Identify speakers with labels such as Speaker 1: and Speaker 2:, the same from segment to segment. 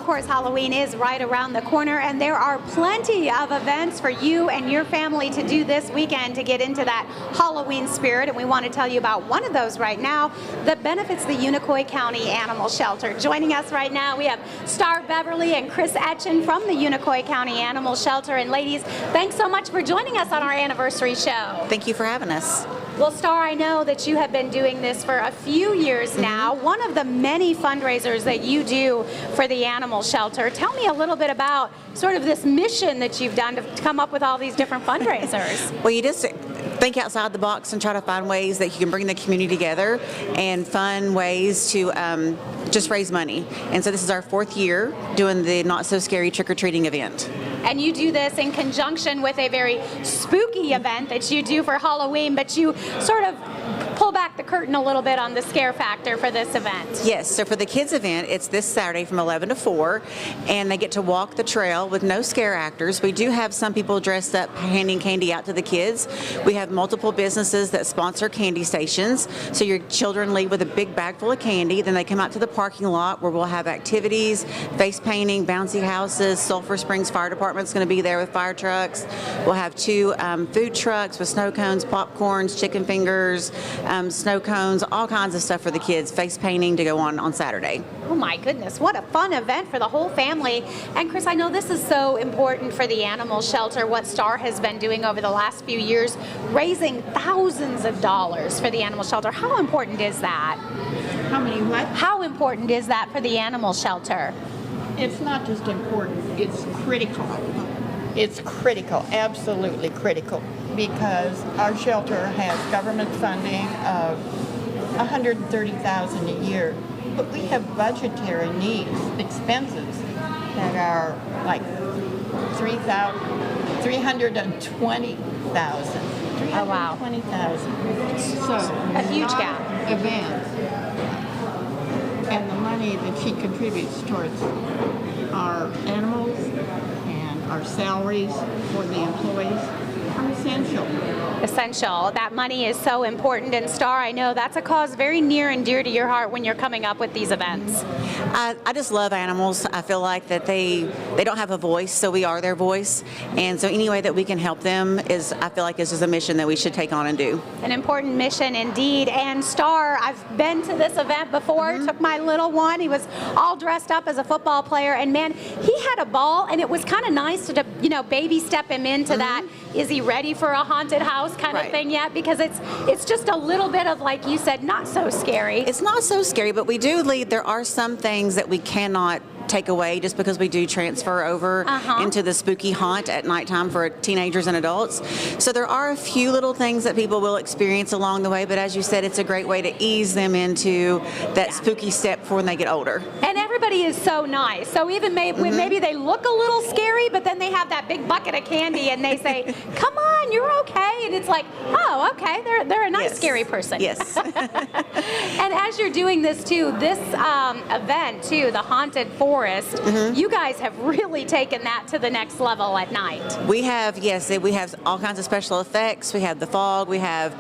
Speaker 1: Of course, Halloween is right around the corner, and there are plenty of events for you and your family to do this weekend to get into that Halloween spirit, and we want to tell you about one of those right now that benefits the Unicoi County Animal Shelter. Joining us right now, we have Star Beverly and Chris Etchen from the Unicoi County Animal Shelter. And ladies, thanks so much for joining us on our anniversary show.
Speaker 2: Thank you for having us.
Speaker 1: Well, Star, I know that you have been doing this for a few years now. One of the many fundraisers that you do for the animal shelter. Tell me a little bit about sort of this mission that you've done to come up with all these different fundraisers.
Speaker 2: Well, you just think outside the box and try to find ways that you can bring the community together and fun ways to just raise money. And so this is our 4th year doing the Not So Scary Trick-or-Treating event.
Speaker 1: And you do this in conjunction with a very spooky event that you do for Halloween, but you sort of pull back the curtain a little bit on the scare factor for this event.
Speaker 2: Yes, so for the kids event, it's this Saturday from 11 to 4, and they get to walk the trail with no scare actors. We do have some people dressed up handing candy out to the kids. We have multiple businesses that sponsor candy stations, so your children leave with a big bag full of candy. Then they come out to the parking lot where we'll have activities, face painting, bouncy houses. Sulphur Springs Fire Department's going to be there with fire trucks. We'll have 2 food trucks with snow cones, popcorns, chicken fingers, snow cones, all kinds of stuff for the kids, face painting to go on Saturday.
Speaker 1: Oh my goodness, what a fun event for the whole family. And Chris, I know this is so important for the animal shelter, what Star has been doing over the last few years, raising thousands of dollars for the animal shelter. How important is that?
Speaker 3: How many what?
Speaker 1: How important is that for the animal shelter?
Speaker 3: It's not just important, it's critical. It's critical, absolutely critical, because our shelter has government funding of $130,000 a year, but we have budgetary needs, expenses that are like $320,000.
Speaker 1: Oh wow!
Speaker 3: $320,000. So
Speaker 1: a huge gap.
Speaker 3: Events and the money that she contributes towards our animals and our salaries for the employees are essential.
Speaker 1: Essential. That money is so important. And Star, I know that's a cause very near and dear to your heart when you're coming up with these events.
Speaker 2: I just love animals. I feel like that they don't have a voice, so we are their voice. And so any way that we can help them is, I feel like, is just a mission that we should take on and do.
Speaker 1: An important mission indeed. And Star, I've been to this event before, took my little one. He was all dressed up as a football player, and man, he had a ball, and it was kind of nice to, baby step him into that. Is he ready for a haunted house kind of thing yet? Because it's just a little bit of, like you said, not so scary.
Speaker 2: It's not so scary, but we do lead. There are some things that we cannot take away just because we do transfer over into the spooky haunt at nighttime for teenagers and adults. So there are a few little things that people will experience along the way, but as you said, it's a great way to ease them into that spooky step before when they get older.
Speaker 1: And everybody is so nice. So even maybe they look a little scary, but then they have that big bucket of candy and they say, come on, you're okay. And it's like, oh, okay, they're a nice, scary person.
Speaker 2: Yes.
Speaker 1: And as you're doing this too, this event too, the Haunted Forest, you guys have really taken that to the next level at night.
Speaker 2: We have, yes, we have all kinds of special effects. We have the fog. We have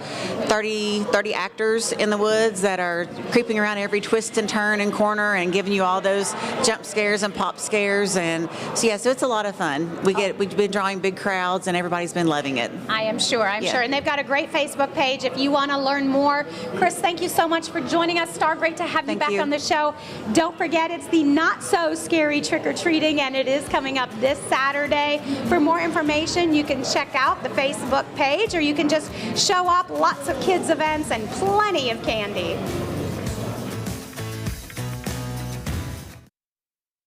Speaker 2: 30 actors in the woods that are creeping around every twist and turn and corner and giving you all those jump scares and pop scares. And so, yeah, so it's a lot of fun. We've been drawing big crowds and everybody's been loving it.
Speaker 1: I am sure. I'm sure. And they've got a great Facebook page if you want to learn more. Chris, thank you so much for joining us. Star, great to have you back on the show. Don't forget, it's the Not So Scary Trick-or-Treating, and it is coming up this Saturday. For more information, you can check out the Facebook page, or you can just show up. Lots of kids events and plenty of candy.